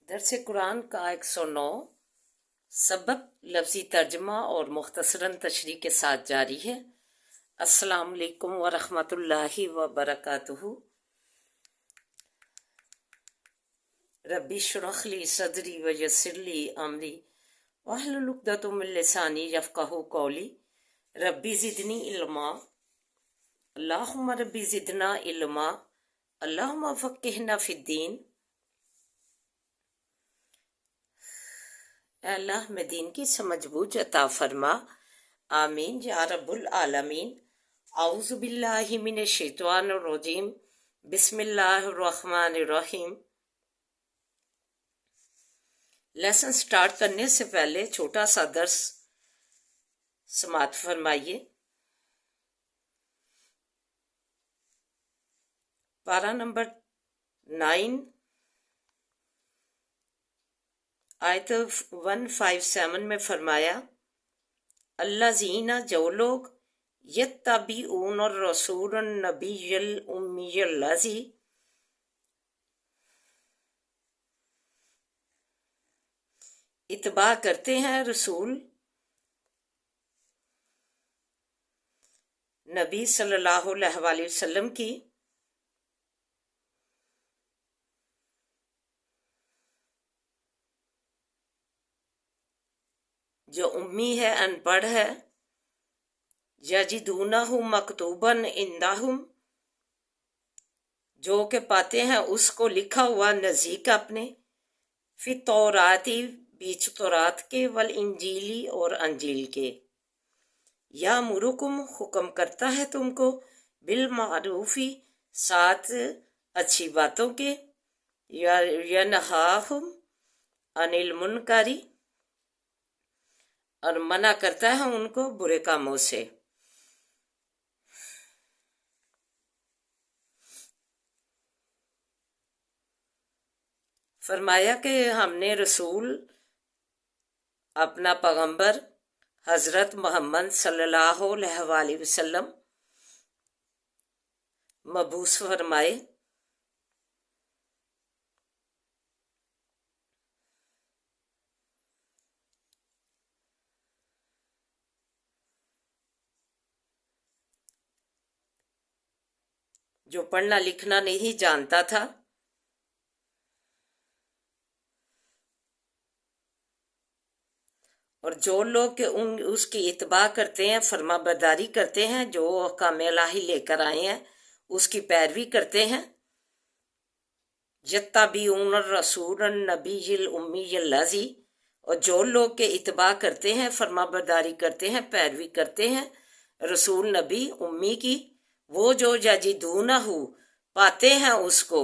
درس قرآن کا 109 سبق لفظی ترجمہ اور مختصراً تشریح کے ساتھ جاری ہے۔ السلام علیکم ورحمۃ اللہ وبرکاتہ۔ ربی اشرح لی صدری ویسر لی امری واحلل عقدۃ من لسانی یفقہوا قولی۔ ربی زدنی علما، اللہم ربی زدنا علما، اللہم فقہنا فی الدین۔ اے اللہ میں دین کی سمجھ بوجھ عطا فرما، آمین یا رب العالمین۔ اعوذ باللہ من الشیطان الرجیم، بسم اللہ الرحمن الرحیم۔ لیسن سٹارٹ کرنے سے پہلے چھوٹا سا درس سماعت فرمائیے۔ پارہ نمبر 9 آیت 157 میں فرمایا، اللہ زینہ جو لوگ یتبعون الرسول النبی الامی الذی اتباع کرتے ہیں رسول نبی صلی اللہ علیہ وآلہ وسلم کی، جو امی ہے، ان پڑھ ہے، یجدونہ مکتوباً عندہم، جو کہ پاتے ہیں اس کو لکھا ہوا نزدیک اپنے، فی توراتی بیچ تورات کے، والانجیلی اور انجیل کے، یامرکم حکم کرتا ہے تم کو، بالمعروفی ساتھ اچھی باتوں کے، ینہاہم عن المنکری اور منع کرتا ہے ان کو برے کاموں سے۔ فرمایا کہ ہم نے رسول اپنا پیغمبر حضرت محمد صلی اللہ علیہ وآلہ وسلم مبعوث فرمائے، جو پڑھنا لکھنا نہیں جانتا تھا، اور جو لوگ اس کی اتباع کرتے ہیں، فرما برداری کرتے ہیں، جو احکام الہی لے کر آئے ہیں اس کی پیروی کرتے ہیں، یتبعون الرسول النبی الامی الذی، اور جو لوگ کے اتباع کرتے ہیں، فرما برداری کرتے ہیں، پیروی کرتے ہیں رسول نبی امی کی، وہ جو یجدونہ پاتے ہیں اس کو،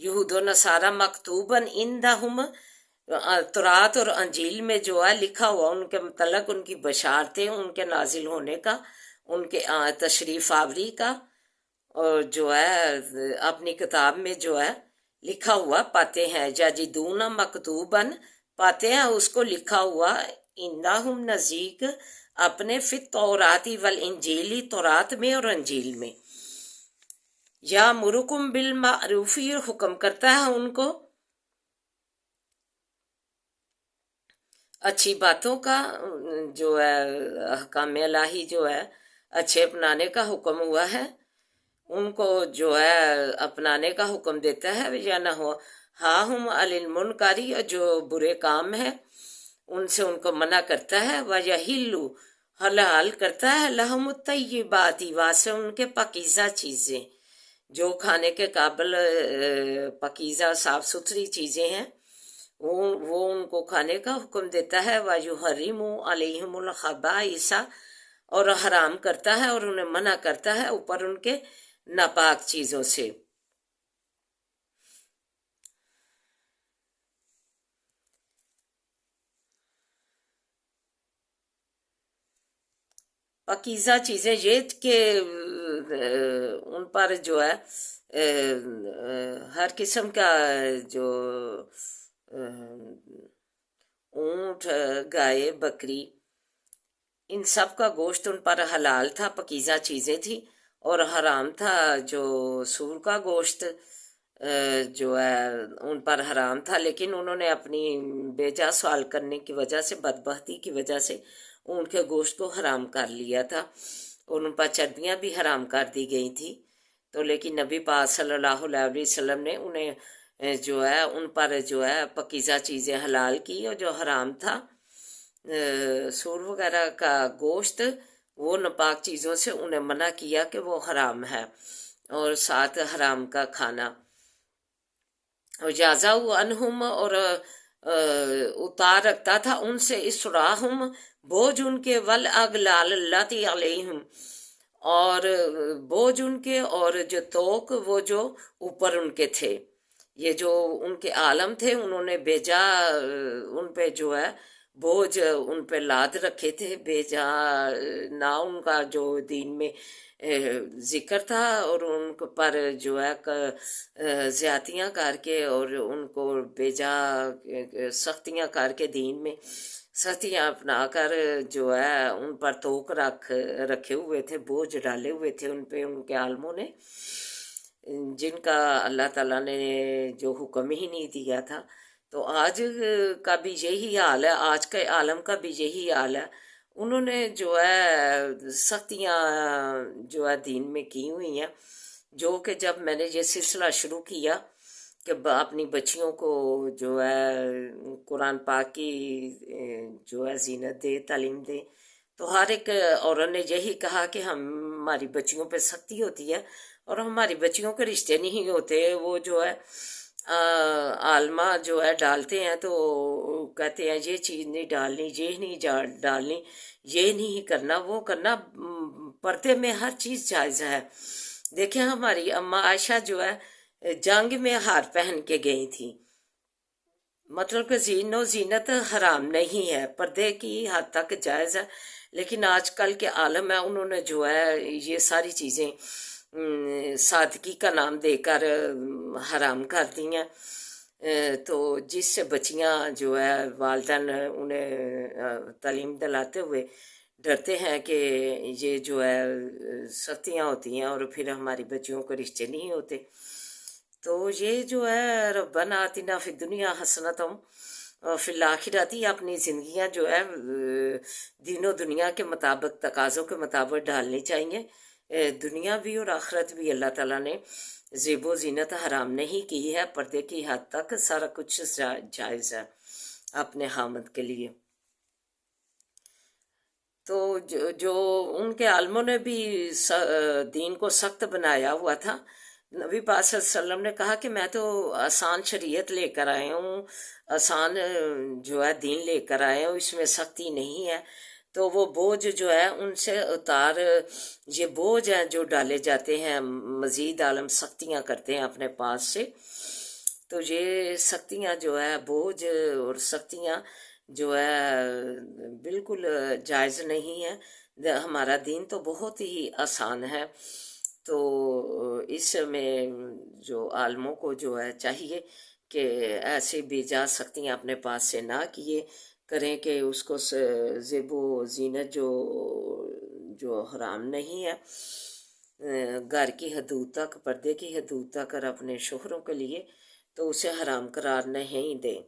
یہود و نصارہ مکتوباً عندہم، تورات اور انجیل میں جو ہے لکھا ہوا ان کے متعلق، ان کی بشارتیں، ان کے نازل ہونے کا، ان کے تشریف آوری کا، اور جو ہے اپنی کتاب میں جو ہے لکھا ہوا پاتے ہیں، یجدون مکتوباً پاتے ہیں اس کو لکھا ہوا، عندہم نزدیک اپنے، فی التوراتی والانجیلی تورات میں اور انجیل میں، یامرکم بالمعروفی حکم کرتا ہے ان کو اچھی باتوں کا، جو ہے احکام الہی جو ہے اچھے اپنانے کا حکم ہوا ہے، ان کو جو ہے اپنانے کا حکم دیتا ہے، یا نہ ہو ہاں ہم علی المنکری، جو برے کام ہے ان سے ان کو منع کرتا ہے، وَيَحِلُّ حلال کرتا ہے، لَهُمُ الطَّيِّبَاتِ واسے ان کے پاکیزہ چیزیں، جو کھانے کے قابل پاکیزہ صاف ستھری چیزیں ہیں وہ ان کو کھانے کا حکم دیتا ہے، وَيُحَرِّمُ عَلَيْهِمُ الْخَبَائِثَ اور حرام کرتا ہے اور انہیں منع کرتا ہے اوپر ان کے ناپاک چیزوں سے۔ پاکیزہ چیزیں یہ کہ ان پر جو ہے ہر قسم کا، جو اونٹ، گائے، بکری، ان سب کا گوشت ان پر حلال تھا، پاکیزہ چیزیں تھیں، اور حرام تھا جو سور کا گوشت، جو ہے ان پر حرام تھا، لیکن انہوں نے اپنی بیجا سوال کرنے کی وجہ سے، بدبختی کی وجہ سے ان کے گوشت کو حرام کر لیا تھا، اور ان پر چربیاں بھی حرام کر دی گئی تھی۔ تو لیکن نبی پاک صلی اللہ علیہ وسلم نے انہیں جو ہے ان پر جو ہے پکیزہ چیزیں حلال کی، اور جو حرام تھا سور وغیرہ کا گوشت، وہ ناپاک چیزوں سے انہیں منع کیا کہ وہ حرام ہے، اور ساتھ حرام کا کھانا اجازہ عنہم، اور اتار رکھتا تھا ان سے اسراہم، بوجھ ان کے، والاغلال اللاتی علیہم، اور بوجھ ان کے، اور جو توق وہ جو اوپر ان کے تھے، یہ جو ان کے عالم تھے انہوں نے بیجا ان پہ جو ہے بوجھ ان پہ لاد رکھے تھے، بیجا نہ ان کا جو دین میں ذکر تھا، اور ان پر جو ہے زیادتیاں کر کے، اور ان کو بیجا سختیاں کر کے، دین میں سختیاں اپنا کر جو ہے ان پر توق رکھے ہوئے تھے، بوجھ ڈالے ہوئے تھے ان پہ ان کے عالموں نے، جن کا اللہ تعالیٰ نے جو حکم ہی نہیں دیا تھا۔ تو آج کا بھی یہی حال ہے، آج کے عالم کا بھی یہی حال ہے، انہوں نے جو ہے سختیاں جو ہے دین میں کی ہوئی ہیں، جو کہ جب میں نے یہ سلسلہ شروع کیا کہ اپنی بچیوں کو جو ہے قرآن پاک کی جو ہے زینت دے، تعلیم دے، تو ہر ایک عورت نے یہی کہا کہ ہماری بچیوں پہ سختی ہوتی ہے، اور ہماری بچیوں کے رشتے نہیں ہوتے، وہ جو ہے عالمہ جو ہے ڈالتے ہیں تو کہتے ہیں یہ چیز نہیں ڈالنی، یہ نہیں ڈالنی، یہ نہیں کرنا، وہ کرنا، پردے میں ہر چیز جائز ہے۔ دیکھیں ہماری اماں عائشہ جو ہے جنگ میں ہار پہن کے گئی تھی، مطلب کہ زین و زینت حرام نہیں ہے، پردے کی حد تک جائز ہے، لیکن آج کل کے عالم ہے انہوں نے جو ہے یہ ساری چیزیں سادگی کا نام دے کر حرام کر دی ہیں، تو جس سے بچیاں جو ہے والدین انہیں تعلیم دلاتے ہوئے ڈرتے ہیں کہ یہ جو ہے سختیاں ہوتی ہیں اور پھر ہماری بچیوں کو رشتے نہیں ہوتے، تو یہ جو ہے ربنا آتنا فی الدنیا حسنتم فی الآخرۃ، اپنی زندگیاں جو ہے دین و دنیا کے مطابق، تقاضوں کے مطابق ڈالنی چاہیے، دنیا بھی اور آخرت بھی۔ اللہ تعالیٰ نے زیب و زینت حرام نہیں کی ہے، پردے کی حد تک سارا کچھ جائز ہے اپنے حامد کے لیے۔ تو جو ان کے عالموں نے بھی دین کو سخت بنایا ہوا تھا، نبی پاک صلی اللہ علیہ وسلم نے کہا کہ میں تو آسان شریعت لے کر آئے ہوں، آسان جو ہے دین لے کر آئے ہوں، اس میں سختی نہیں ہے، تو وہ بوجھ جو ہے ان سے اتار، یہ بوجھ ہیں جو ڈالے جاتے ہیں، مزید عالم سختیاں کرتے ہیں اپنے پاس سے، تو یہ سختیاں جو ہے بوجھ اور سختیاں جو ہے بالکل جائز نہیں ہے، ہمارا دین تو بہت ہی آسان ہے، تو اس میں جو عالموں کو جو ہے چاہیے کہ ایسے بیجا سختیاں اپنے پاس سے نہ کیے کریں، کہ اس کو زیب و زینت جو حرام نہیں ہے، گھر کی حدود تک، پردے کی حدود تک، اور اپنے شوہروں کے لیے تو اسے حرام قرار نہیں دیں،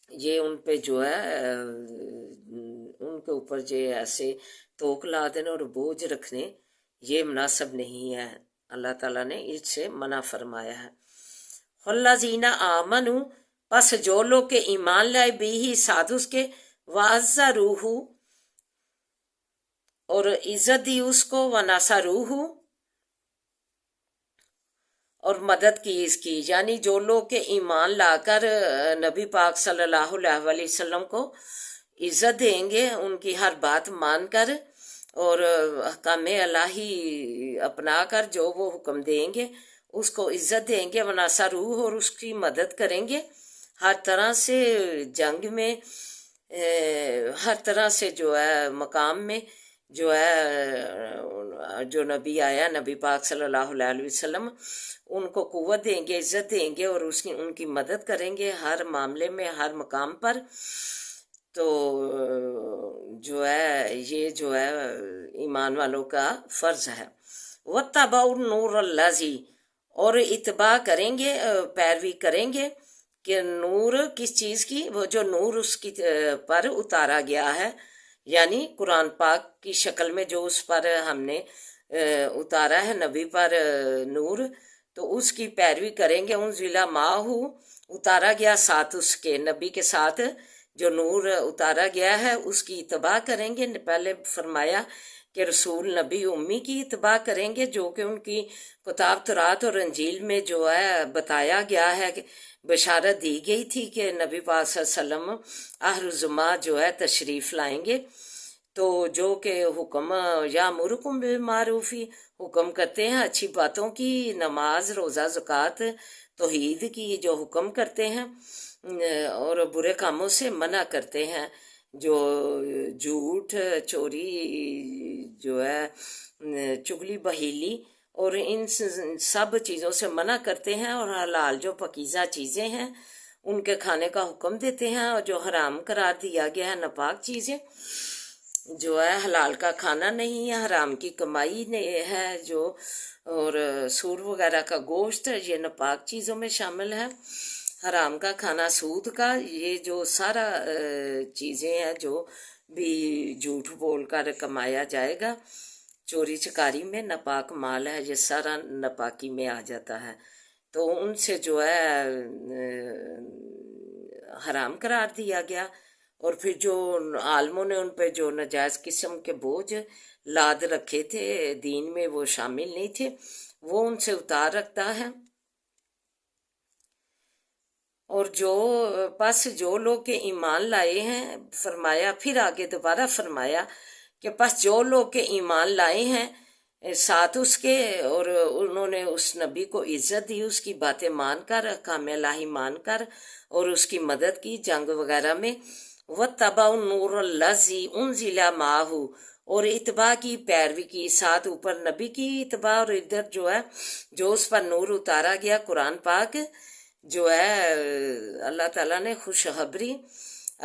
یہ ان پہ جو ہے ان کے اوپر جو ایسے توق لا دینے اور بوجھ رکھنے یہ مناسب نہیں ہے، اللہ تعالیٰ نے اس سے منع فرمایا ہے۔ والذین آمنوا، پس جو لوگ کے ایمان لائے، بھی ہی ساتھ اس کے، وعزروہ، اور عزت دی اس کو، ونصروہ، اور مدد کی اس کی، یعنی جو لوگ کے ایمان لا کر نبی پاک صلی اللہ علیہ وسلم کو عزت دیں گے، ان کی ہر بات مان کر اور حکم الہی اپنا کر جو وہ حکم دیں گے اس کو عزت دیں گے، ونصروہ، اور اس کی مدد کریں گے ہر طرح سے، جنگ میں، ہر طرح سے جو ہے مقام میں، جو ہے جو نبی آیا، نبی پاک صلی اللہ علیہ وسلم، ان کو قوت دیں گے، عزت دیں گے، اور ان کی مدد کریں گے ہر معاملے میں، ہر مقام پر، تو جو ہے یہ جو ہے ایمان والوں کا فرض ہے۔ وَاتَّبَعُوا النُّورَ الَّذِي، اور اتباع کریں گے، پیروی کریں گے کہ نور کس چیز کی، وہ جو نور اس کی پر اتارا گیا ہے، یعنی قرآن پاک کی شکل میں جو اس پر ہم نے اتارا ہے نبی پر نور، تو اس کی پیروی کریں گے۔ ان ضلع ماہو، اتارا گیا ساتھ اس کے، نبی کے ساتھ جو نور اتارا گیا ہے اس کی اتباع کریں گے۔ پہلے فرمایا کہ رسول نبی امی کی اتباع کریں گے، جو کہ ان کی کتاب تورات اور انجیل میں جو ہے بتایا گیا ہے کہ بشارت دی گئی تھی کہ نبی پاک صلی اللہ علیہ وسلم آخر الزماں جو ہے تشریف لائیں گے۔ تو جو کہ حکم یامرکم بالمعروف، حکم کرتے ہیں اچھی باتوں کی، نماز، روزہ، زکوٰۃ، توحید کی جو حکم کرتے ہیں، اور برے کاموں سے منع کرتے ہیں، جو جھوٹ، چوری جو ہے، چغلی، بہیلی اور ان سب چیزوں سے منع کرتے ہیں، اور حلال جو پاکیزہ چیزیں ہیں ان کے کھانے کا حکم دیتے ہیں، اور جو حرام قرار دیا گیا ہے ناپاک چیزیں جو ہے حلال کا کھانا نہیں ہے، حرام کی کمائی ہے جو، اور سور وغیرہ کا گوشت یہ ناپاک چیزوں میں شامل ہے۔ حرام کا کھانا، سود کا، یہ جو سارا چیزیں ہیں جو بھی جھوٹ بول کر کمایا جائے گا، چوری چکاری میں ناپاک مال ہے، یہ سارا ناپاکی میں آ جاتا ہے، تو ان سے جو ہے حرام قرار دیا گیا۔ اور پھر جو عالموں نے ان پہ جو ناجائز قسم کے بوجھ لاد رکھے تھے دین میں، وہ شامل نہیں تھے، وہ ان سے اتار رکھتا ہے۔ اور جو لوگ کے ایمان لائے ہیں، فرمایا پھر آگے دوبارہ فرمایا کہ پس جو لوگ کے ایمان لائے ہیں ساتھ اس کے، اور انہوں نے اس نبی کو عزت دی، اس کی باتیں مان کر، احکام الہی مان کر، اور اس کی مدد کی جنگ وغیرہ میں، وَاتَّبَعُوا النُّورَ الَّذِي أُنزِلَ مَعَهُ، اور اتباع کی، پیروی کی، ساتھ اوپر نبی کی اتباع، اور ادھر جو ہے جو اس پر نور اتارا گیا قرآن پاک جو ہے، اللہ تعالیٰ نے خوشخبری،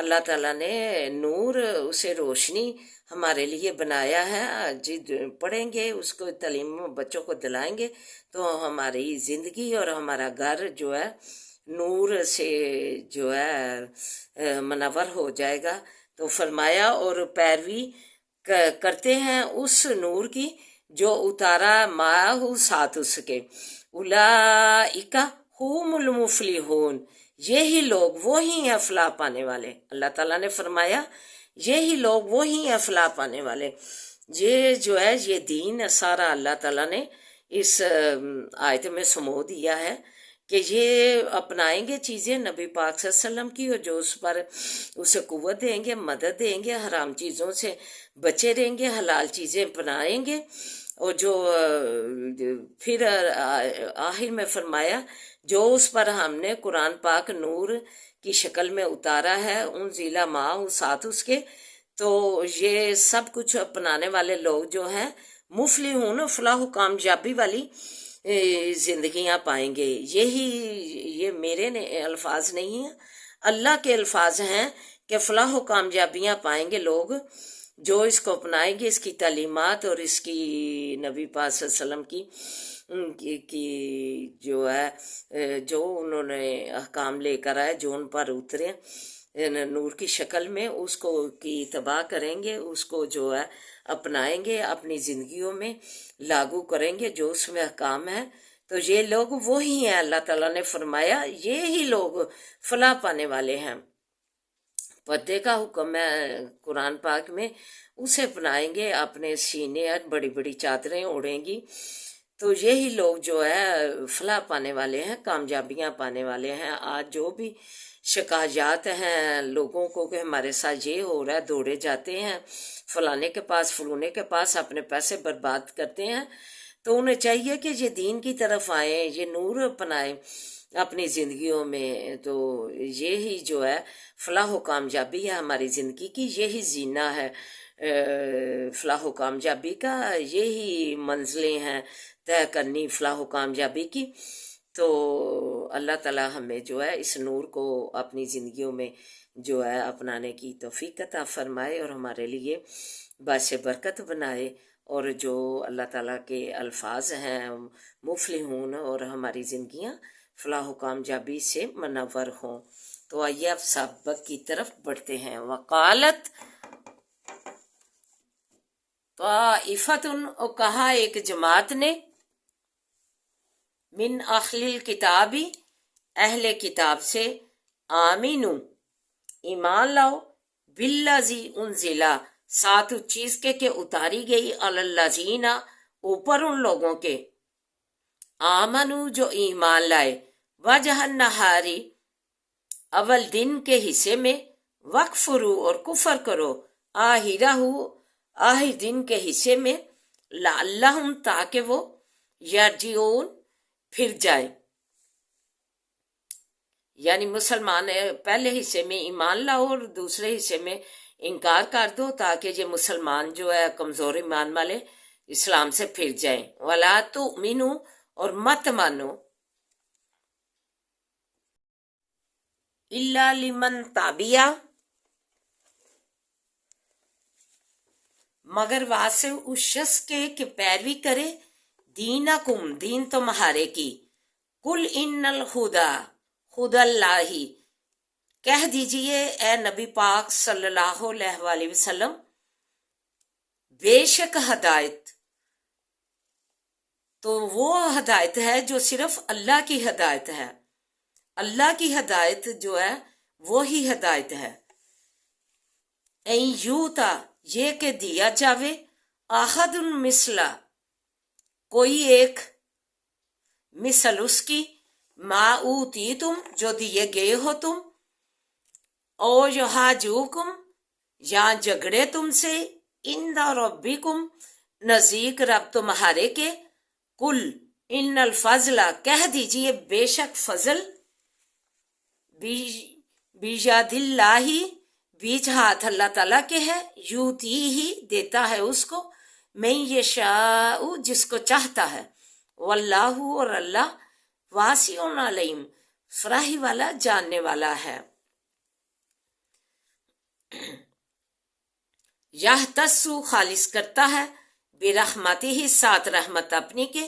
اللہ تعالیٰ نے نور، اسے روشنی ہمارے لیے بنایا ہے۔ جب پڑھیں گے اس کو، تعلیم بچوں کو دلائیں گے تو ہماری زندگی اور ہمارا گھر جو ہے نور سے جو ہے منور ہو جائے گا۔ تو فرمایا اور پیروی کرتے ہیں اس نور کی جو اتارا معاہو ساتھ اس کے، اولئک هم المفلحون، یہی لوگ وہی ہیں فلاح پانے والے۔ اللہ تعالیٰ نے فرمایا یہی لوگ وہی ہیں فلاح پانے والے۔ یہ جو ہے یہ دین سارا اللہ تعالیٰ نے اس آیت میں سمو دیا ہے کہ یہ اپنائیں گے چیزیں نبی پاک صلی اللہ علیہ وسلم کی، اور جو اس پر اسے قوت دیں گے، مدد دیں گے، حرام چیزوں سے بچے رہیں گے، حلال چیزیں اپنائیں گے، اور جو پھر آخر میں فرمایا جو اس پر ہم نے قرآن پاک نور کی شکل میں اتارا ہے، ان ضلع ماہ ساتھ اس کے، تو یہ سب کچھ اپنانے والے لوگ جو ہیں مفلحون، فلاح و کامیابی والی زندگیاں پائیں گے۔ یہ میرے الفاظ نہیں ہیں، اللہ کے الفاظ ہیں کہ فلاح و کامیابیاں پائیں گے لوگ جو اس کو اپنائیں گے، اس کی تعلیمات اور اس کی نبی پاک صلی اللہ علیہ وسلم کی جو ہے جو انہوں نے احکام لے کر آئے، جو ان پر اترے نور کی شکل میں، اس کو کی اتباع کریں گے، اس کو جو ہے اپنائیں گے، اپنی زندگیوں میں لاگو کریں گے جو اس میں احکام ہے، تو یہ لوگ وہی ہیں۔ اللہ تعالیٰ نے فرمایا یہی لوگ فلاح پانے والے ہیں۔ پردے کا حکم ہے قرآن پاک میں، اسے اپنائیں گے، اپنے سینے بڑی بڑی چادریں اوڑھیں گی، تو یہی لوگ جو ہے فلاح پانے والے ہیں، کامیابیاں پانے والے ہیں۔ آج جو بھی شکایات ہیں لوگوں کو کہ ہمارے ساتھ یہ ہو رہا ہے، دوڑے جاتے ہیں فلانے کے پاس، فلونے کے پاس، اپنے پیسے برباد کرتے ہیں، تو انہیں چاہیے کہ یہ دین کی طرف آئیں، یہ نور اپنائیں اپنی زندگیوں میں، تو یہی جو ہے فلاح و کامیابی ہے ہماری زندگی کی، یہی زینہ ہے فلاح و کامیابی کا، یہی منزلیں ہیں طے کرنی فلاح و کامیابی کی۔ تو اللہ تعالیٰ ہمیں جو ہے اس نور کو اپنی زندگیوں میں جو ہے اپنانے کی توفیق عطا فرمائے، اور ہمارے لیے باعث برکت بنائے۔ اور جو اللہ تعالیٰ کے الفاظ ہیں مفلحون، اور ہماری زندگیاں فلاح و کامیابی سے منور ہوں۔ تو آئیے اب سبق کی طرف بڑھتے ہیں۔ وقالت طائفۃ، اور کہا ایک جماعت نے، من اہل الکتابی، اہل کتاب سے، آمینو، ایمان لاؤ، بالذی انزلا، ساتھ اس چیز کے کہ اتاری گئی، علی الذین، اوپر ان لوگوں کے، آمنو جو ایمان لائے، وجہ النہاری، اول دن کے حصے میں، وکفرو، اور کفر کرو، آہرہ، آخر دن کے حصے میں، لعلہم، تاکہ وہ یرجعون، پھر جائیں، یعنی مسلمان پہلے حصے میں ایمان لاؤ اور دوسرے حصے میں انکار کر دو، تاکہ یہ مسلمان جو ہے کمزور ایمان والے اسلام سے پھر جائیں۔ ولا تؤمنو، اور مت مانو، الا لمن تابعہ، مگر واسع اس شخص کے کہ پیروی کرے، دینکم، دین تمہارے کی، کل ان الہدا، خدا اللہ، کہہ دیجئے اے نبی پاک صلی اللہ علیہ وآلہ وسلم، بے شک ہدایت تو وہ ہدایت ہے جو صرف اللہ کی ہدایت ہے، اللہ کی ہدایت جو ہے وہی ہدایت ہے۔ این یوتا، یہ کہ دیا جاوے، احد مثلا، کوئی ایک، مثل اس کی، ما اوتی تم، جو دیے گئے ہو تم، او یحاجوکم، یا جھگڑے تم سے، عند ربکم، نزدیک رب تمہارے کے، کل ان الفضل، کہہ دیجئے بے شک فضل، بیاد اللہ، بیچ ہاتھ اللہ تعالیٰ کے ہے، یوتی ہی، دیتا ہے اس کو، من یشاء، جس کو چاہتا ہے، واللہ، اور اللہ، واسع علیم، فراخی والا، جاننے والا ہے۔ یہتسو، خالص کرتا ہے، برحمتہ ہی، ساتھ رحمت اپنی کے،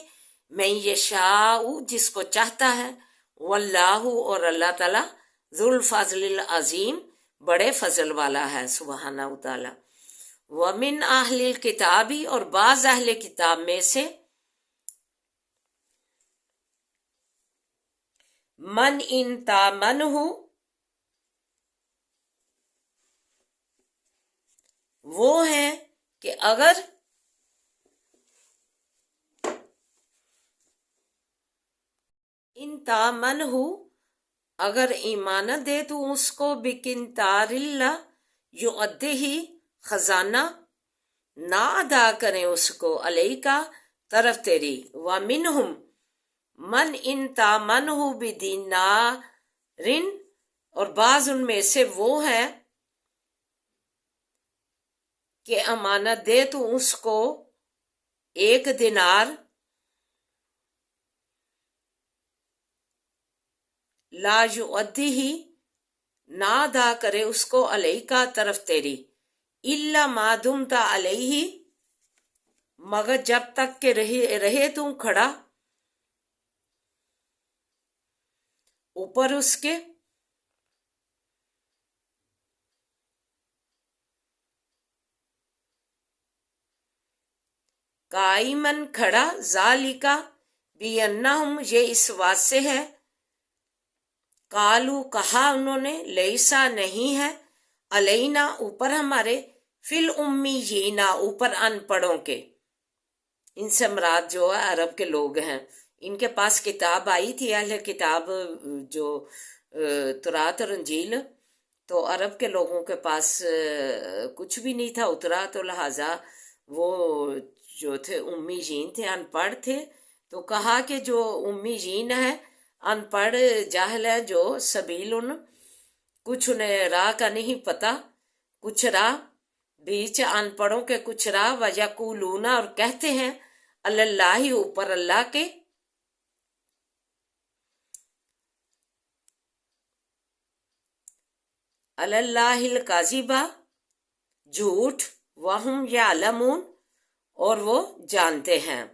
من یشاء، جس کو چاہتا ہے، واللہ، اور اللہ تعالیٰ، ذو الفضل العظیم، بڑے فضل والا ہے، سبحانہ تعالیٰ۔ ومن اہل الکتابی، اور بعض اہل کتاب میں سے، من ان تامنہ، وہ ہے کہ اگر ان تامنہ، اگر ایمانت دے تو اس کو، بکنتار اللہ، یؤدہ، خزانہ، نہ ادا کریں اس کو، علیہ کا، طرف تیری، ومنہم، من ان تامنہ بدینار، اور بعض ان میں سے وہ ہے کہ امانت دے تو اس کو 1 دینار، لا یؤدہ، نہ ادا کرے اس کو، علیہ کا، طرف تیری، الا ما دمت علیہ، مگر جب تک کہ رہے تم کھڑا، اوپر اس کے، قائمن، کھڑا، ذالکا، بینہم، یہ اس بات سے ہے، قالو، کہا انہوں نے، لیسا، نہیں ہے، علینا، اوپر ہمارے، فی الامیین، اوپر ان پڑھوں کے، ان سے مراد جو ہے عرب کے لوگ ہیں، ان کے پاس کتاب آئی تھی، اہل کتاب جو تورات اور انجیل، تو عرب کے لوگوں کے پاس کچھ بھی نہیں تھا اترا، تو لہٰذا وہ جو تھے امی جین تھے، ان پڑھ تھے، تو کہا کہ جو امی جین ہے، ان پڑھ جاہل ہے، جو سبیل، کچھ انہیں راہ کا نہیں پتا، کچھ راہ، بیچ ان پڑھوں کے کچھ راہ، وَيَقُولُونَ، اور کہتے ہیں، اللہ، اوپر اللہ کے، اللہ الکاذبہ، جھوٹ، وہم یعلمون، اور وہ جانتے ہیں۔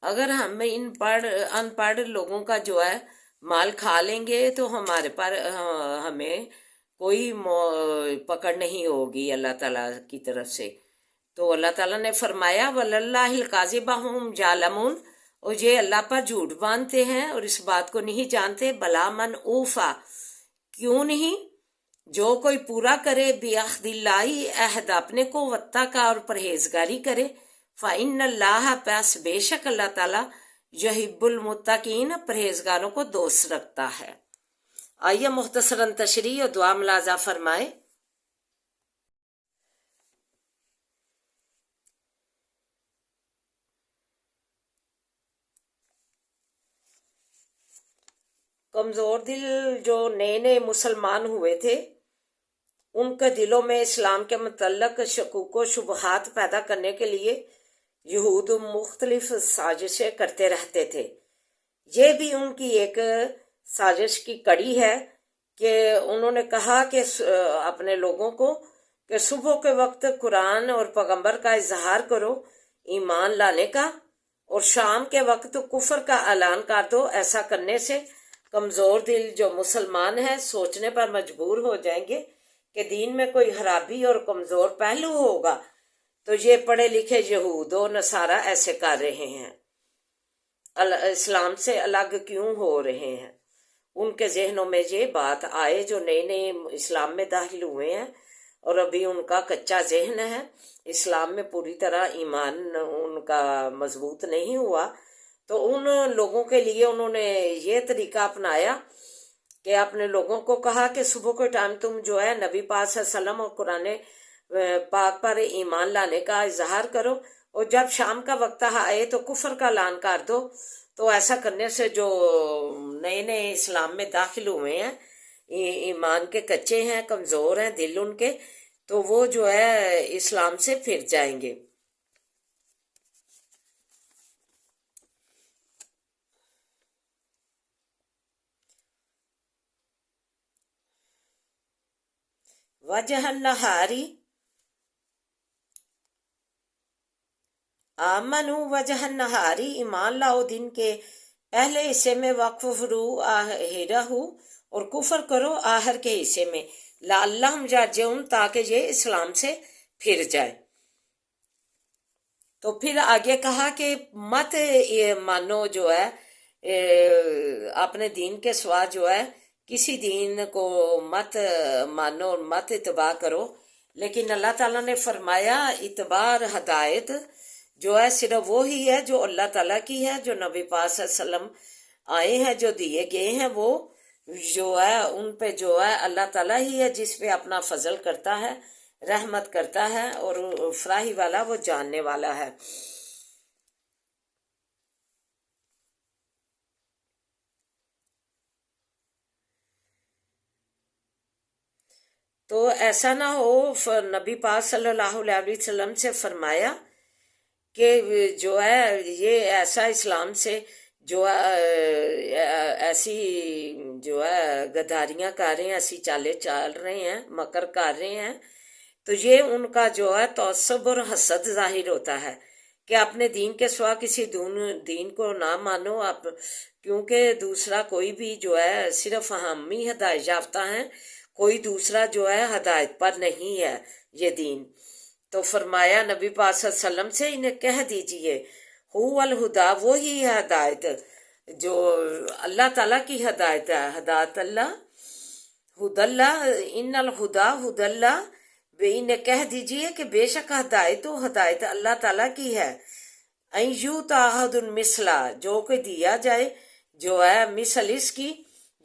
اگر ہم ان پڑھ لوگوں کا جو ہے مال کھا لیں گے تو ہمارے پر ہمیں کوئی پکڑ نہیں ہوگی اللہ تعالیٰ کی طرف سے۔ تو اللہ تعالیٰ نے فرمایا وَلَلَّهِ الْكَاذِبَ هُمْ يَعْلَمُونَ، اور یہ اللہ پر جھوٹ باندھتے ہیں اور اس بات کو نہیں جانتے۔ بلا من اوفا، کیوں نہیں، جو کوئی پورا کرے بعہد اللہ، عہد اپنے کو، واتقی، اور پرہیزگاری کرے، فإن اللہ، پس بے شک اللہ تعالیٰ، یحب المتقین، پرہیزگاروں کو دوست رکھتا ہے۔ آئیے مختصراً تشریح اور دعا ملاحظہ فرمائے۔ کمزور دل جو نئے نئے مسلمان ہوئے تھے، ان کے دلوں میں اسلام کے متعلق شکوک و شبہات پیدا کرنے کے لیے یہود مختلف سازشیں کرتے رہتے تھے۔ یہ بھی ان کی ایک سازش کی کڑی ہے کہ انہوں نے کہا کہ اپنے لوگوں کو کہ صبح کے وقت قرآن اور پیغمبر کا اظہار کرو ایمان لانے کا، اور شام کے وقت کفر کا اعلان کر دو۔ ایسا کرنے سے کمزور دل جو مسلمان ہیں سوچنے پر مجبور ہو جائیں گے کہ دین میں کوئی خرابی اور کمزور پہلو ہوگا، تو یہ پڑھے لکھے یہود و نصارہ ایسے کر رہے ہیں، اسلام سے الگ کیوں ہو رہے ہیں۔ ان کے ذہنوں میں یہ بات آئے جو نئے نئے اسلام میں داخل ہوئے ہیں اور ابھی ان کا کچا ذہن ہے، اسلام میں پوری طرح ایمان ان کا مضبوط نہیں ہوا، تو ان لوگوں کے لیے انہوں نے یہ طریقہ اپنایا کہ اپنے لوگوں کو کہا کہ صبح کے ٹائم تم جو ہے نبی پاک صلی اللہ علیہ وسلم اور قرآن پاک پر ایمان لانے کا اظہار کرو، اور جب شام کا وقت آئے تو کفر کا اعلان کر دو۔ تو ایسا کرنے سے جو نئے نئے اسلام میں داخل ہوئے ہیں، ایمان کے کچے ہیں، کمزور ہیں دل ان کے، تو وہ جو ہے اسلام سے پھر جائیں گے۔ وجہ النہاری آمنو، وجہ النہاری، ایمان لاؤ دن کے پہلے حصے میں، وَکْفُرُوا آخِرَہُ، اور کفر کرو آخر کے حصے میں، لعلہم یرجعون، تاکہ یہ اسلام سے پھر جائے۔ تو پھر آگے کہا کہ مت مانو جو ہے اپنے دین کے سوا جو ہے کسی دین کو مت مانو اور مت اتباع کرو، لیکن اللہ تعالیٰ نے فرمایا اتباع ہدایت جو ہے صرف وہی ہے جو اللہ تعالیٰ کی ہے، جو نبی پاک صلی اللہ علیہ وسلم آئے ہیں، جو دیے گئے ہیں، وہ جو ہے ان پہ جو ہے اللہ تعالیٰ ہی ہے جس پہ اپنا فضل کرتا ہے، رحمت کرتا ہے، اور فراہی والا وہ جاننے والا ہے۔ تو ایسا نہ ہو، نبی پاک صلی اللہ علیہ وسلم سے فرمایا کہ جو ہے یہ ایسا اسلام سے جو ایسی جو ہے غداریاں کر رہے ہیں، ایسی چالیں چال رہے ہیں، مکر کر رہے ہیں، تو یہ ان کا جو ہے تعصب اور حسد ظاہر ہوتا ہے کہ اپنے دین کے سوا کسی دین کو نہ مانو آپ، کیونکہ دوسرا کوئی بھی جو ہے صرف ہم ہی ہدایت یافتہ ہیں، کوئی دوسرا جو ہے ہدایت پر نہیں ہے یہ دین۔ تو فرمایا نبی پاک صلی اللہ علیہ وسلم سے انہیں کہہ دیجئے هو الہدا، وہی ہے ہدایت جو اللہ تعالیٰ کی ہدایت ہے، ہدایت اللہ، ہد اللہ، ان الہدا ہد اللہ، انہیں کہہ دیجئے کہ بے شک ہدایت و ہدایت اللہ تعالیٰ کی ہے۔ این یؤتی احد مثلا، جو کہ دیا جائے جو ہے مثل اس کی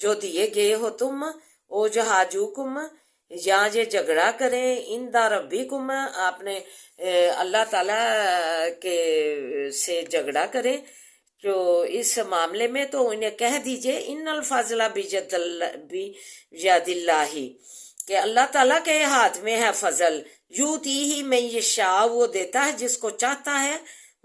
جو دیے گئے ہو تم، او جہاجوکم، یا یہ جھگڑا کریں، عند ربکم، اپنے اللہ تعالیٰ کے سے جھگڑا کریں جو اس معاملے میں، تو انہیں کہہ دیجئے ان الفضل بید اللہ، کہ اللہ تعالیٰ کے ہاتھ میں ہے فضل، یؤتی من یشاء، وہ دیتا ہے جس کو چاہتا ہے،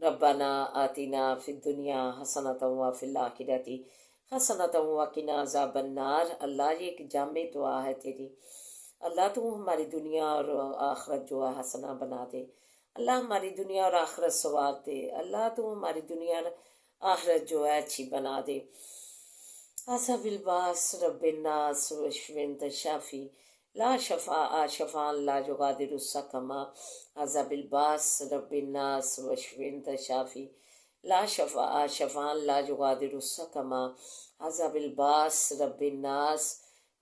ربنا آتنا فی الدنیا حسنۃ وفی الآخرۃ حسنۃ وقنا عذاب النار۔ اللہ یہ ایک جامع دعا ہے تیری، اللہ تو ہماری دنیا اور آخرت جو ہے حسنہ بنا دے، اللہ ہماری دنیا اور آخرت سوار دے، اللہ تو ہماری دنیا اور آخرت جو ہے اچھی بنا دے۔ حسب الباس رب الناس وشفنت شافی لا شفاء شفاء لا يغادر سقما۔ حسب الباس رب الناس وشفنت شافی لا شفاء شفاء لا يغادر سقما۔ حسب الباس رب الناس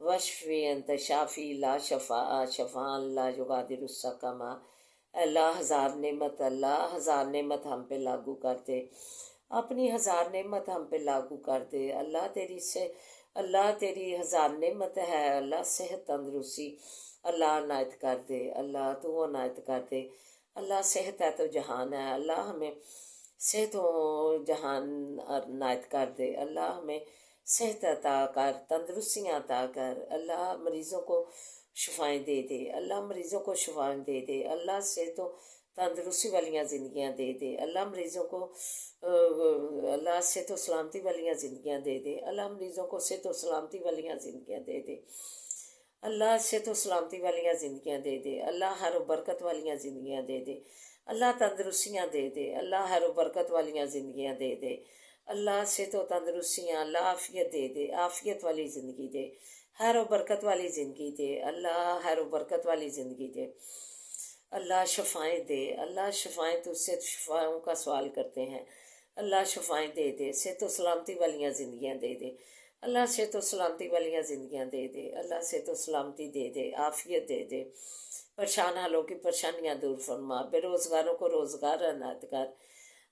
وشفی انت شافی لا شفاء شفاء لا يغادر سقما۔ اللہ ہزار نعمت ہم پہ لاگو کر دے، اپنی ہزار نعمت ہم پہ لاگو کر دے۔ اللہ تیری ہزار نعمت ہے، اللہ صحت تندرستی اللہ عنایت کر دے، اللہ تو عنایت کر دے۔ اللہ صحت ہے تو جہان ہے، اللہ ہمیں صحت و جہان عنایت کر دے، اللہ ہمیں صحت عطا کر، تندرستیاں عطا کر، اللہ مریضوں کو شفائیں دے دے، اللہ مریضوں کو شفائیں دے دے، اللہ صحت و تندرستی والیاں زندگیاں دے دے، اللہ مریضوں کو اللہ صحت و سلامتی والیاں زندگیاں دے دے، اللہ مریضوں کو صحت و سلامتی والیاں زندگیاں دے دے، اللہ صحت و سلامتی والیاں زندگیاں دے دے، اللہ خیر و برکت والیاں زندگیاں دے دے، اللہ تندرستیاں دے دے، اللہ خیر و برکت والیاں زندگیاں دے دے، اللہ صحت و تندرستیاں، اللہ عافیت دے دے، عافیت والی زندگی دے، خیر و برکت والی زندگی دے، اللہ خیر و برکت والی زندگی دے، اللہ شفائیں دے، اللہ شفائیں تو سے شفاؤں کا سوال کرتے ہیں، اللہ شفائیں دے دے، صحت و سلامتی والیاں زندگیاں دے دے، اللہ صحت و سلامتی والیاں زندگیاں دے دے، اللہ صحت و سلامتی دے دے، عافیت دے دے، پریشان حالوں کی پریشانیاں دور فرما، بے روزگاروں کو روزگار عنایت کر،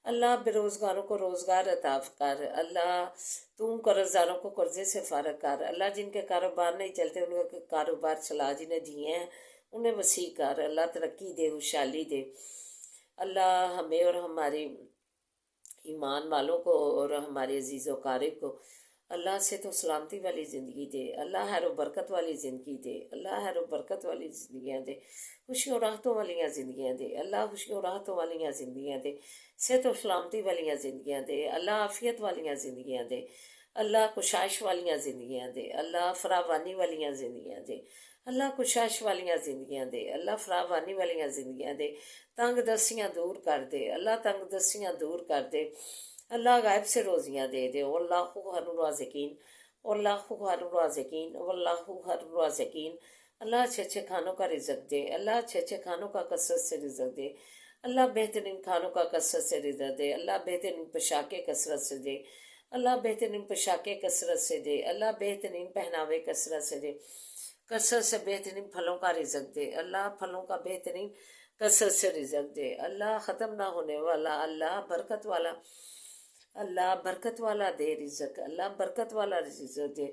اللہ بے روزگاروں کو روزگار عطا کر، اللہ تم قرض داروں کو قرضے سے فارغ کر، اللہ جن کے کاروبار نہیں چلتے ان کے کاروبار چلا، جنہیں دیے ہیں انہیں وسیع کر، اللہ ترقی دے، خوشحالی دے، اللہ ہمیں اور ہماری ایمان والوں کو اور ہمارے عزیز و قارب کو اللہ سے تو سلامتی والی زندگی دے، اللہ خیر و برکت والی زندگی دے، اللہ خیر و برکت والی زندگیاں دے، خوشی و راحتوں والیاں زندگیاں دے، اللہ خوشی و راحتوں والیاں زندگیاں دے، صحت و سلامتی والیاں زندگیاں دے، اللہ عافیت والیاں زندگیاں دے، اللہ کشائش والیاں زندگیاں دے، اللہ فراوانی والیاں زندگیاں دے، اللہ کشائش والیاں زندگیاں دے، اللہ فراوانی والیاں زندگیاں دے، تنگ دستیاں دور کر دے، اللہ تنگ دستیاں دور کر دے، اللہ غائب سے روزیاں دے دے، واللہ خیر الرازقین، واللہ خیر الرازقین، واللہ خیر الرازقین، اللہ اچھے اچھے کھانوں کا رزق دے، اللہ اچھے اچھے کھانوں کا کثرت سے رزق دے، اللہ بہترین کھانوں کا کثرت سے رزق دے، اللہ بہترین پوشاکیں کثرت سے دے، اللہ بہترین پوشاکیں کثرت سے دے، اللہ بہترین پہناوے کثرت سے دے، کثرت سے بہترین پھلوں کا رزق دے، اللہ پھلوں کا بہترین کثرت سے رزق دے، اللہ ختم نہ ہونے والا، اللہ برکت والا، اللہ برکت والا دے رزق، اللہ برکت والا رزق دے،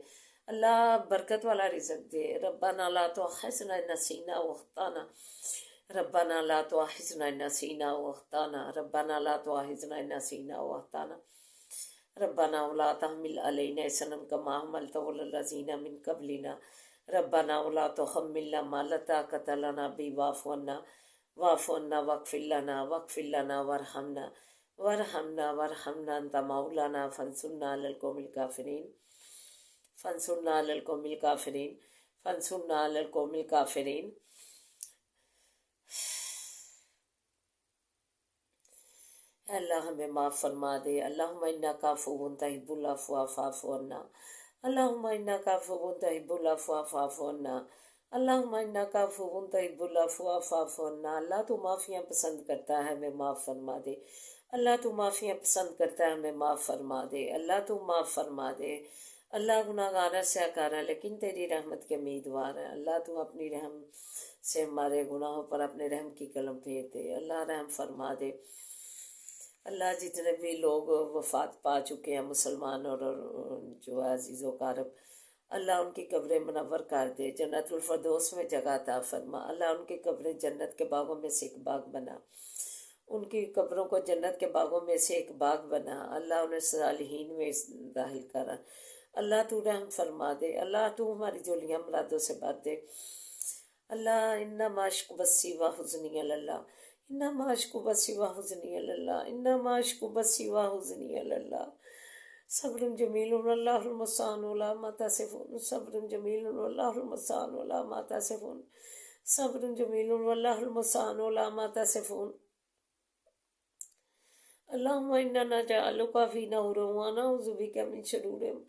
اللہ برکت والا رزق دے، ربنا لا تؤاخذنا ان نسینا واخطانا، ربنا لا تؤاخذنا ان نسینا واخطانا، ربنا لا تؤاخذنا ان نسینا واخطانا، ربنا ولا تحمل علينا إصرا كما حملته على الذين من قبلنا، ربنا ولا تحملنا ما لا طاقة لنا به واعف عنا واغفر لنا وارحمنا أنت مولانا فانصرنا على القوم الكافرين۔ اللہ ہمیں معاف فرما دے، اللہم انک عفو تحب العفو فاعف عنا، اللہم انک عفو تحب العفو فاعف عنا، اللہم انک عفو تحب العفو فاعف عنا۔ اللہ تو معافیاں پسند کرتا ہے، ہمیں معاف فرما دے، اللہ تو معافیاں پسند کرتا ہے، ہمیں معاف فرما دے، اللہ تو معاف فرما دے، اللہ گناہ گار ہے سیاکار ہے لیکن تیری رحمت کے امیدوار ہے، اللہ تو اپنی رحم سے ہمارے گناہوں پر اپنے رحم کی قلم پھیر دے، اللہ رحم فرما دے، اللہ جتنے بھی لوگ وفات پا چکے ہیں مسلمان اور جو ہے عزیز و قارب، اللہ ان کی قبریں منور کر دے، جنت الفردوس میں جگہ عطا فرما، اللہ ان کی قبریں جنت کے باغوں میں سے ایک باغ بنا، ان کی قبروں کو جنت کے باغوں میں سے ایک باغ بنا، اللہ انہیں صالحین میں داخل کرا، اللہ تو رحم فرما دے، اللہ تو ہماری جولیاں مرادوں سے بھر دے، اللہ انما اشکو بثی و حزنی اللہ، إنما أشكو بثي وحزني إلى الله إنما أشكو بثي وحزني إلى الله صبر جميل والله المستعان على ما تصفون صبر جميل والله المستعان على ما تصفون صبر جميل والله المستعان على ما تصفون اللهم إنا نجعلك في نور ونعوذ بك من شرورهم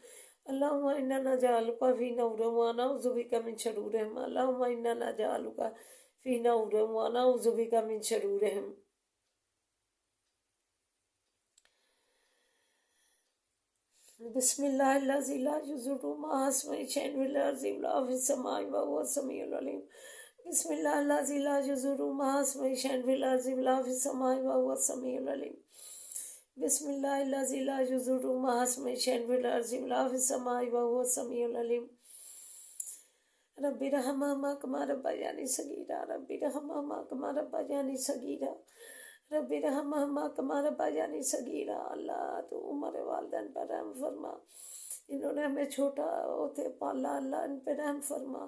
اللهم إنا نجعلك في نور ونعوذ بك من شرورهم اللهم إنا نجعلك في نور ونعوذ بك من شرورهم بسم الله الذي لا يضر مع اسمه شيء في الأرض ولا في السماء وهو السميع العليم بسم الله الذي لا يضر مع اسمه شيء في الأرض ولا في السماء وهو السميع العليم بسم الله الذي لا يضر مع اسمه شيء في الأرض ولا في السماء وهو السميع العليم ربي رحمهما كما ربياني صغيرا ربي رحمهما كما ربياني صغيرا ربی رحمہما کما ربیانی صغیرا اللہ تو ہمارے والدین پر رحم فرما انہوں نے ہمیں چھوٹا ہوتے پالا اللہ ان پہ رحم فرما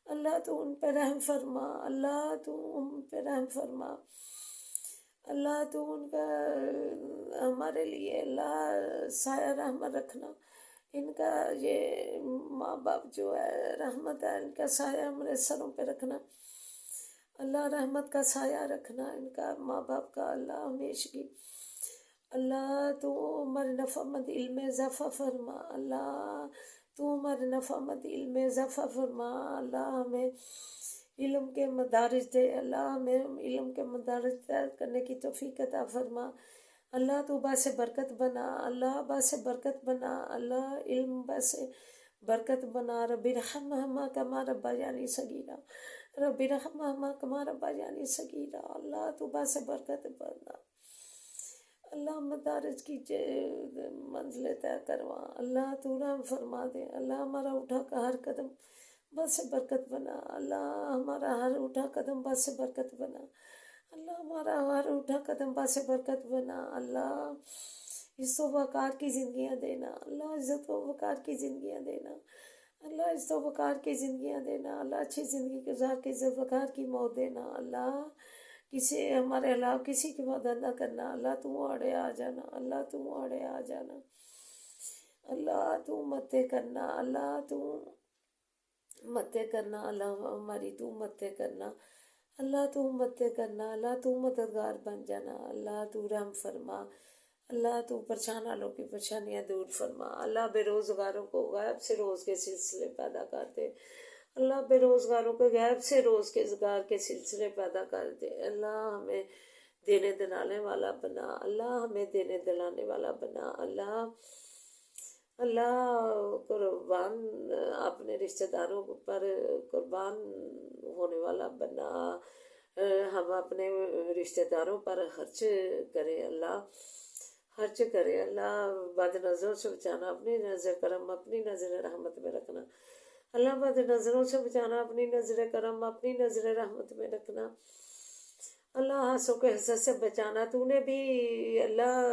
اللہ تو ان پہ رحم فرما اللہ تو ان پہ رحم فرما اللہ تو ان کا ہمارے لیے اللہ سایہ رحمت رکھنا ان کا یہ ماں باپ جو ہے رحمت ہے ان کا سایہ ہمارے سروں پہ رکھنا اللہ رحمت کا سایہ رکھنا ان کا ماں باپ کا اللہ ہمیشگی اللہ تو ہمارے نفع مند علم اضافہ فرما اللہ تو ہمارے نفع مند علم اضافہ فرما اللہ ہمیں علم کے مدارج دے اللہ ہمیں علم کے مدارج تیار کرنے کی توفیق عطا فرما اللہ تو باعث برکت بنا اللہ باعث برکت بنا اللہ علم باعث برکت بنا ربی رحمہما کما ربیانی صغیرا ربی رحمہما کما ربیانی صغیرا اللہ تو باعث برکت بنا اللہ مدارج کی منزلیں طے کروا اللہ تو رحم فرما دے اللہ ہمارا اٹھا کا ہر قدم باعث برکت بنا اللہ ہمارا ہر اٹھا قدم باعث برکت بنا اللہ ہمارا ہر اٹھا قدم باعث برکت بنا اللہ عزت و وقار کی زندگیاں دینا اللہ عزت و وقار کی زندگیاں دینا اللہ عزت و وقار کی زندگیاں دینا اللہ اچھی زندگی گزار کے عزت وقار کی موت دینا اللہ کسی ہمارے علاوہ کسی کی مدد نہ کرنا اللہ تم آڑے آ جانا اللہ تم آڑے آ جانا اللہ تم مت کرنا اللہ تم مت کرنا اللہ ہماری تو مت کرنا اللہ تو مت کرنا اللہ تو مددگار بن جانا اللہ تو رحم فرما اللہ تو پریشان والوں کی پریشانیاں دور فرما اللہ بے روزگاروں کو غیب سے روز کے سلسلے پیدا کر دے اللہ بے روزگاروں کو غیب سے روز کے روزگار کے سلسلے پیدا کر دے اللہ ہمیں دینے دلانے والا بنا اللہ ہمیں دینے دلانے والا بنا اللہ اللہ قربان اپنے رشتہ داروں پر قربان ہونے والا بنا ہم اپنے رشتہ داروں پر خرچ کریں اللہ خرچ کرے اللہ بد نظروں سے بچانا اپنی نظر کرم اپنی نظر رحمت میں رکھنا اللہ بد نظروں سے بچانا اپنی نظر کرم اپنی نظر رحمت میں رکھنا اللہ حسد کے حسد سے بچانا تو نے بھی اللہ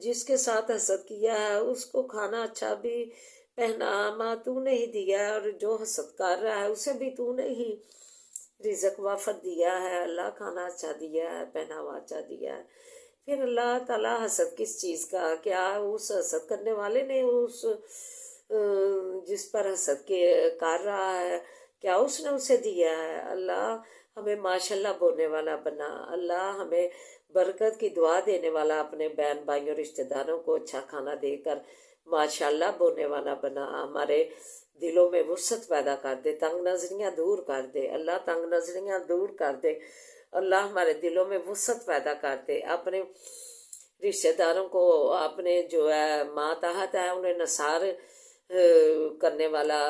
جس کے ساتھ حسد کیا ہے اس کو کھانا اچھا بھی پہناوا تو نے ہی دیا ہے اور جو حسد کر رہا ہے اسے بھی تو نے ہی رزق وافر دیا ہے اللہ کھانا اچھا دیا ہے پہناوا اچھا دیا ہے پھر اللہ تعالیٰ حسد کس چیز کا کیا اس حسد کرنے والے نے اس جس پر حسد کے کر رہا ہے کیا اس نے اسے دیا ہے اللہ ہمیں ماشاءاللہ بولنے والا بنا اللہ ہمیں برکت کی دعا دینے والا اپنے بہن بھائیوں رشتہ داروں کو اچھا کھانا دے کر ماشاءاللہ بولنے والا بنا ہمارے دلوں میں وسعت پیدا کر دے تنگ نظریاں دور کر دے اللہ تنگ نظریاں دور کر دے اللہ ہمارے دلوں میں وسعت پیدا کر دے اپنے رشتہ داروں کو اپنے جو ہے ماتحت ہے انہیں نثار کرنے والا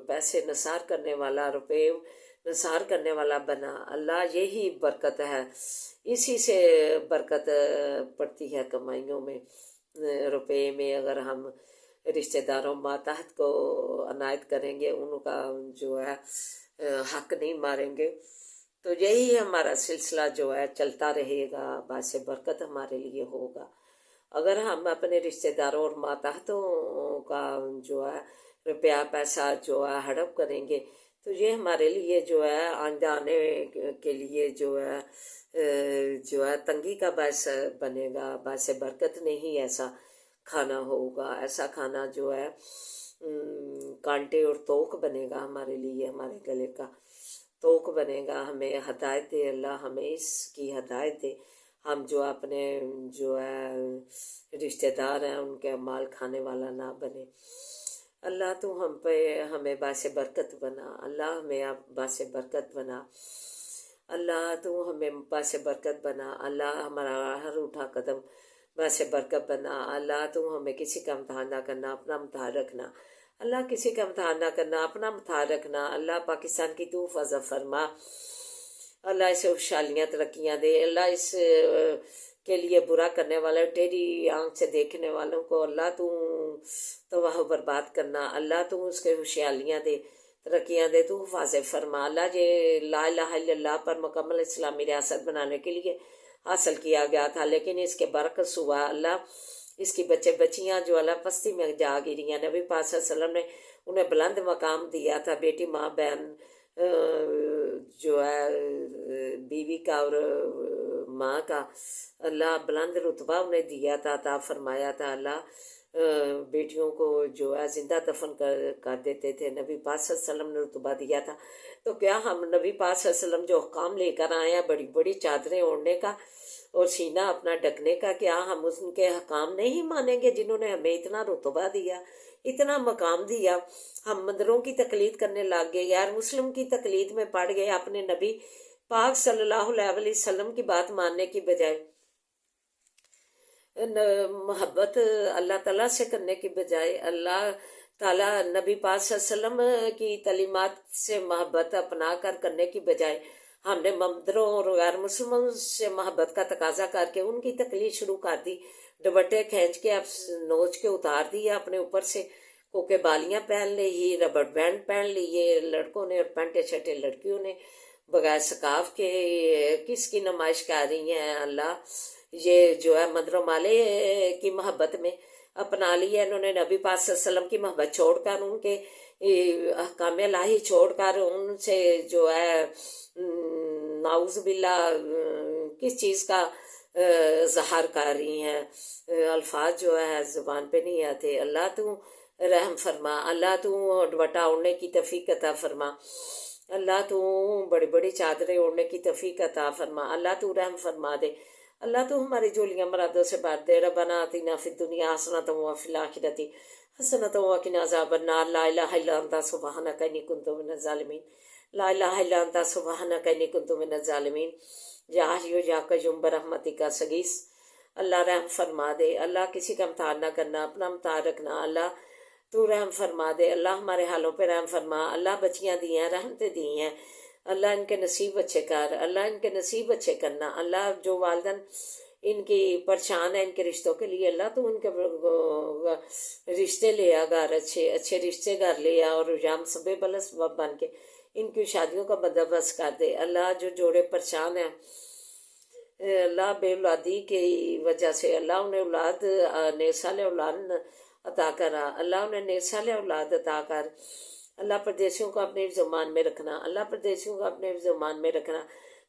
پیسے نثار کرنے والا روپے نثار کرنے والا بنا اللہ یہی برکت ہے اسی سے برکت پڑتی ہے کمائیوں میں روپے میں اگر ہم رشتہ داروں ماتحت کو عنایت کریں گے ان کا جو ہے حق نہیں ماریں گے تو یہی ہمارا سلسلہ جو ہے چلتا رہے گا باعث برکت ہمارے لیے ہوگا اگر ہم اپنے رشتہ داروں اور ماتحتوں کا جو ہے روپیہ پیسہ جو ہے ہڑپ کریں گے تو یہ ہمارے لیے جو ہے آئندہ آنے کے لیے جو ہے تنگی کا باعث بنے گا، باعث برکت نہیں ایسا کھانا ہوگا، ایسا کھانا جو ہے کانٹے اور توق بنے گا ہمارے لیے، ہمارے گلے کا توق بنے گا۔ ہمیں ہدایت دے اللہ، ہمیں اس کی ہدایت دے، ہم جو اپنے جو ہے رشتہ دار ہیں ان کے مال کھانے والا نہ بنے۔ اللہ تو ہمیں باعث برکت بنا، اللہ ہمیں باعث برکت بنا، اللہ تو ہمیں باعث برکت بنا، اللہ ہمارا ہر اٹھا قدم باعث برکت بنا، اللہ تو ہمیں کسی کا امتحان نہ کرنا، اپنا امتحان رکھنا، اللہ کسی کا امتحان نہ کرنا، اپنا امتحان رکھنا، اللہ پاکستان کی تو حفاظت فرما، اللہ اسے خوشحالیاں ترقیاں دے، اللہ اس کے لیے برا کرنے والے ٹیڑھی آنکھ سے دیکھنے والوں کو اللہ تو تباہ و برباد کرنا، اللہ تو اس کے خوشحالیاں دے، ترقیاں دے، تو حفاظت فرما، اللہ یہ لا الہ الا اللہ پر مکمل اسلامی ریاست بنانے کے لیے حاصل کیا گیا تھا، لیکن اس کے برعکس ہوا، اللہ اس کی بچے بچیاں جو اللہ پستی میں جا گری ہیں، نبی پاک صلی اللہ علیہ وسلم نے انہیں بلند مقام دیا تھا، بیٹی ماں بہن جو ہے بیوی کا اور ماں کا اللہ بلند رتبہ انہیں دیا تھا، عطا فرمایا تھا، اللہ بیٹیوں کو جو ہے زندہ دفن کر دیتے تھے، نبی پاک صلی اللہ علیہ وسلم نے رتبہ دیا تھا۔ تو کیا ہم نبی پاک صلی اللہ علیہ وسلم جو حکام لے کر آئے ہیں بڑی بڑی چادریں اوڑھنے کا اور سینہ اپنا ڈھکنے کا، کیا ہم ان کے حکام نہیں مانیں گے جنہوں نے ہمیں اتنا رتبہ دیا، اتنا مقام دیا؟ ہم مندروں کی تقلید کرنے لگ گئے، غیر مسلم کی تقلید میں پڑ گئے، اپنے نبی پاک صلی اللہ علیہ وسلم کی بات ماننے کی بجائے، محبت اللہ تعالیٰ سے کرنے کی بجائے اللہ تعالیٰ نبی پاک صلی اللہ علیہ وسلم کی تعلیمات سے محبت اپنا کر کرنے کی بجائے ہم نے مندروں اور غیر مسلموں سے محبت کا تقاضا کر کے ان کی تقلید شروع کر دی، دوپٹے کھینچ کے اب نوچ کے اتار دیا اپنے اوپر سے، کوکے بالیاں پہن لی، ربڑ بینڈ پہن لیے لڑکوں نے اور پینٹے چھٹے لڑکیوں نے، بغیر سکاف کے کس کی نمائش کر رہی ہیں؟ اللہ یہ جو ہے مندروں والے کی محبت میں اپنا لیا انہوں نے، نبی پاک صلی اللہ علیہ وسلم کی محبت چھوڑ کر، ان کے احکام الہی چھوڑ کر، ان سے جو ہے نعوذ باللہ کس چیز کا اظہار کر رہی ہیں، الفاظ جو ہے زبان پہ نہیں آتے۔ اللہ تو رحم فرما، اللہ تو دوپٹہ اوڑھنے کی توفیق عطا فرما، اللہ تو بڑی بڑی چادریں اوڑھنے کی توفیق عطا فرما، اللہ تو رحم فرما دے، اللہ تو ہماری جولیاں مرادوں سے بھر دے۔ ربنا آتنا فی الدنیا حسنۃ وفی الآخرۃ حسنۃ وقنا عذاب النار، لا الہ الا انت سبحانک انی کنت من الظالمین، لا الہ الا انت سبحانک انی کنت من الظالمین، یا حی یا قیوم برحمتک استغیث، اللہ رحم فرما دے، اللہ کسی کا امتحان نہ کرنا، اپنا امتحان رکھنا، اللہ تو رحم فرما دے، اللہ ہمارے حالوں پہ رحم فرما، اللہ بچیاں دی ہیں، رحمتیں دی ہیں، اللہ ان کے نصیب اچھے کر، اللہ ان کے نصیب اچھے کرنا، اللہ جو والدین ان کی پریشان ہیں ان کے رشتوں کے لیے، اللہ تو ان کے رشتے لے آ گھر، اچھے اچھے رشتے گھر لے آ، اور یام سب بلس بن کے ان کی شادیوں کا بندوبست کر دے، اللہ جو جوڑے پریشان ہیں اللہ بے اولادی کی وجہ سے، اللہ انہیں اولاد نیک صالح اولاد عطا کرا، اللہ انہیں نیک صالح اولاد عطا کر، اللہ پردیسیوں کو اپنے حفظ و امان میں رکھنا، اللہ پردیسیوں کو اپنے حفظ و امان میں رکھنا،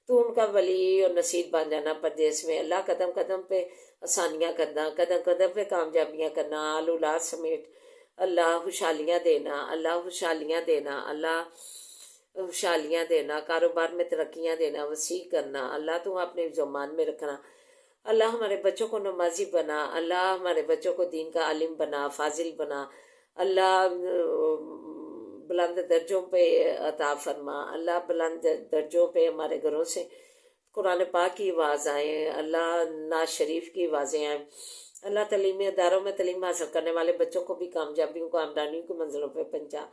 تو ان کا ولی اور نصیب بن جانا پردیس میں، اللہ قدم قدم پہ آسانیاں کرنا، قدم قدم پہ کامیابیاں کرنا، آل اولاد سمیت اللہ خوشحالیاں دینا، اللہ خوشحالیاں دینا، اللہ خوشحالیاں دینا، کاروبار میں ترقیاں دینا، وسیع کرنا، اللہ تو اپنے حفظ و امان میں رکھنا، اللہ ہمارے بچوں کو نمازی بنا، اللہ ہمارے بچوں کو دین کا عالم بنا، فاضل بنا، اللہ بلند درجوں پہ عطا فرما، اللہ بلند درجوں پہ ہمارے گھروں سے قرآن پاک کی آواز آئیں، اللہ ناز شریف کی آوازیں آئیں، اللہ تعلیمی اداروں میں تعلیم حاصل کرنے والے بچوں کو بھی کامیابیوں کو آمدانیوں کی منزلوں پہ پہنچا،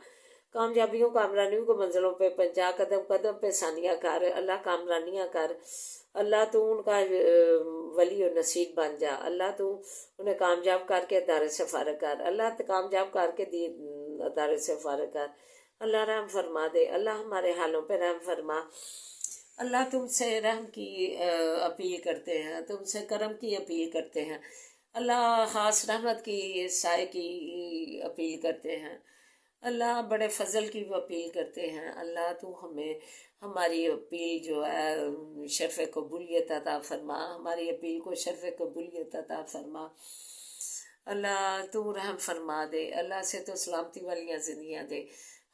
کامیابیوں کو آمدانیوں کو منزلوں پہ پہنچا، قدم قدم پہ ثانیہ کر، اللہ کامرانیاں کر، اللہ تو ان کا ولی و نصیب بن جا، اللہ تو انہیں کامیاب کر کے ادارے سے فارغ کر، اللہ کامیاب کر کے ادارے سے فارغ کر، اللہ رحم فرما دے، اللہ ہمارے حالوں پہ رحم فرما، اللہ تم سے رحم کی اپیل کرتے ہیں، تم سے کرم کی اپیل کرتے ہیں، اللہ خاص رحمت کی سائے کی اپیل کرتے ہیں، اللہ بڑے فضل کی وہ اپیل کرتے ہیں، اللہ تو ہمیں ہماری اپیل جو ہے شرف قبولیت عطا فرما، ہماری اپیل کو شرف قبولیت عطا فرما، اللہ تو رحم فرما دے، اللہ سے تو سلامتی والیاں زندگیاں دے،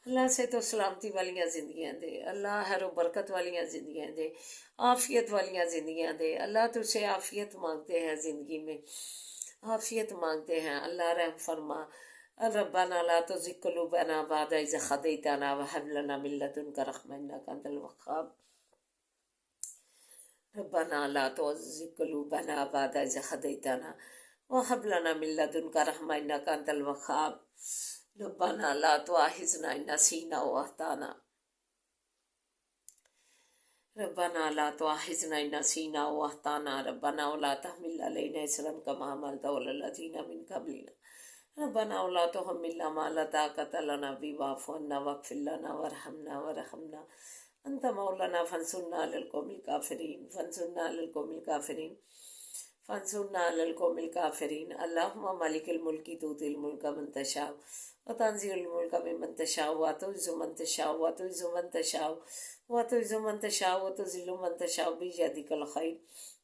اللہ سے تو سلامتی والیاں زندگیاں دے، اللہ خیر و برکت والیاں زندگیاں دے، عافیت والیاں زندگیاں دے، اللہ تجھ سے عافیت مانگتے ہیں، زندگی میں عافیت مانگتے ہیں، اللہ رحم فرما۔ ربنا لا تزغ قلوبنا بعد إذ هديتنا وهب لنا من لدنك رحمة إنك أنت الوهاب۔ ربنا لا تزغ قلوبنا بعد إذ هديتنا وهب لنا من لدنك رحمة إنك أنت الوهاب۔ ربنا لا تؤاخذنا إن نسينا وأخطأنا، ربنا لا تؤاخذنا إن نسينا وأخطأنا، ربنا ولا تحمل علينا إصرا كما حملته على الذين من قبلنا، ربنا ولا تحملنا ما لا طاقة لنا به واعف عنا واغفر لنا وارحمنا أنت مولانا فانصرنا على القوم الكافرين، فانصرنا على القوم الكافرين، فانصرنا على القوم الكافرين۔ اللهم مالك الملك تؤتي الملك من تشاء وتنزع الملك ممن تشاء وتعز من تشاء وتعز من تشاء وتعز من تشاء وتذل من تشاء بيدك الخير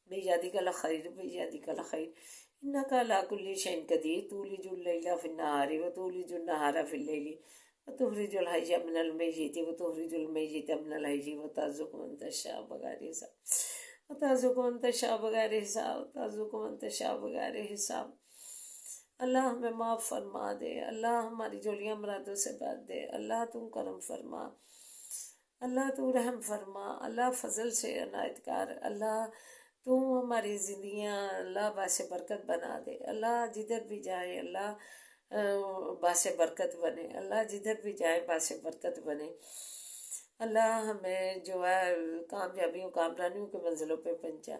بيدك الخير بيدك الخير إنك على كل شيء قدير، تولج الليل في النهار وتولج النهار في الليل وتخرج الحي من الميت وتخرج الميت من الحي وترزق من تشاء بغير حساب وترزق من تشاء بغير حساب وترزق من تشاء بغير حساب۔ اللہ ہمیں معاف فرما دے، اللہ ہماری جولیاں مرادوں سے بھر دے، اللہ تم کرم فرما، اللہ تو رحم فرما، اللہ فضل سے عنایت کر، اللہ تو ہماری زندگیاں اللہ باعث برکت بنا دے، اللہ جدھر بھی جائے اللہ باعث برکت بنے، اللہ جدھر بھی جائے باعث برکت بنے، اللہ ہمیں جو ہے کامیابیوں کامرانیوں کے منزلوں پہ پہنچا،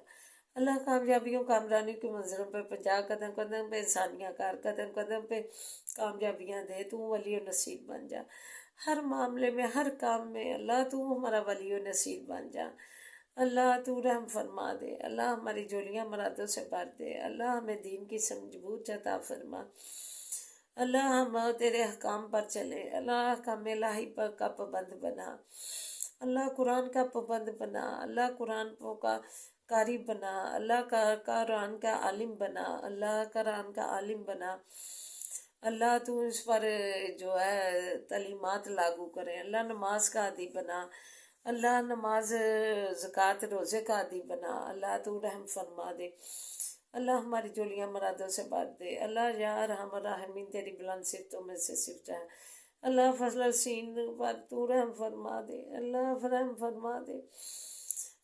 اللہ کامیابیوں کامرانیوں کی منزلوں پہ پہنچا، قدم قدم پہ انسانیاں کار، قدم قدم پہ کامیابیاں دے، تو ولی و نصیب بن جا، ہر معاملے میں ہر کام میں اللہ تو ہمارا ولی و نصیب بن جا، اللہ تو رحم فرما دے، اللہ ہماری جولیاں مرادوں سے بھر دے، اللہ ہمیں دین کی سمجھ بوجھ عطا فرما، اللہ ہم تیرے احکام پر چلے، اللہ احکام الہی پر کا پابند بنا، اللہ قرآن کا پابند بنا، اللہ قرآن کا قاری بنا، اللہ کا قرآن کا عالم بنا، اللہ قرآن کا عالم بنا، اللہ تو اس پر جو ہے تعلیمات لاگو کرے، اللہ نماز کا عادی بنا، اللہ نماز زکوٰۃ روزے کا عادی بنا، اللہ تو رحم فرما دے، اللہ ہماری جولیاں مرادوں سے بھر دے، اللہ یا ارحم الراحمین تیری بلند صفتوں میں سے صفت ہے، اللہ فضل السین پر تو رحم فرما دے، اللہ رحم فرما دے،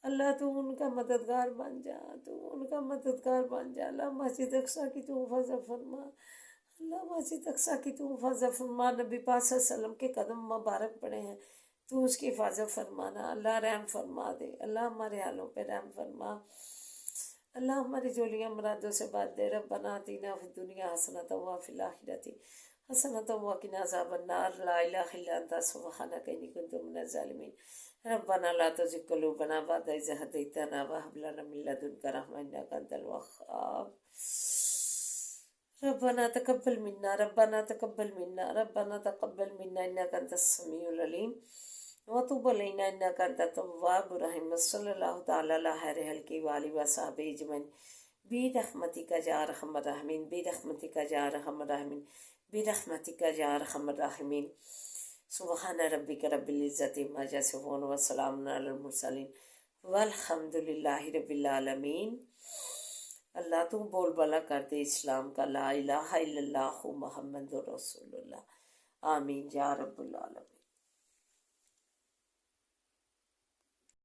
اللہ تو ان کا مددگار بن جا، تو ان کا مددگار بن جا، اللہ مسجد اقصیٰ کی تو حفاظت فرما، اللہ مسجد اقصیٰ کی تو حفاظت فرما، نبی پاک صلی اللہ علیہ وسلم کے قدم مبارک پڑے ہیں، تو اس کی حفاظت فرمانا، اللہ رحم فرما دے، اللہ ہمارے حالوں پہ رحم فرما، اللہ ہماری جولیاں مرادوں سے بات دے، ربنا آتینا فی الدنیا حسنۃ وفی الآخرۃ حسنۃ وقنا عذاب النار، لا الہ الا انت سبحانک انی کنت من الظالمین، ربنا لا تزغ قلوبنا بعد إذ هديتنا وهب لنا من لدنك رحمة إنك أنت الوهاب، ربنا تقبل منا ربنا تقبل منا ربنا تقبل منا إنك أنت السميع العليم وتب علينا إنك أنت التواب الرحيم، صلى الله تعالى على خير خلقه وآله وصحبه أجمعين برحمتك يا أرحم الراحمين برحمتك يا أرحم الراحمين برحمتك يا أرحم الراحمين، سبحان ربک رب العزت عما یصفون وسلام علی المرسلین والحمد للہ رب العالمین۔ اللہ تو بول بالا کر دے اسلام کا، لا الہ الا اللہ محمد رسول اللہ، آمین یا رب العالمین۔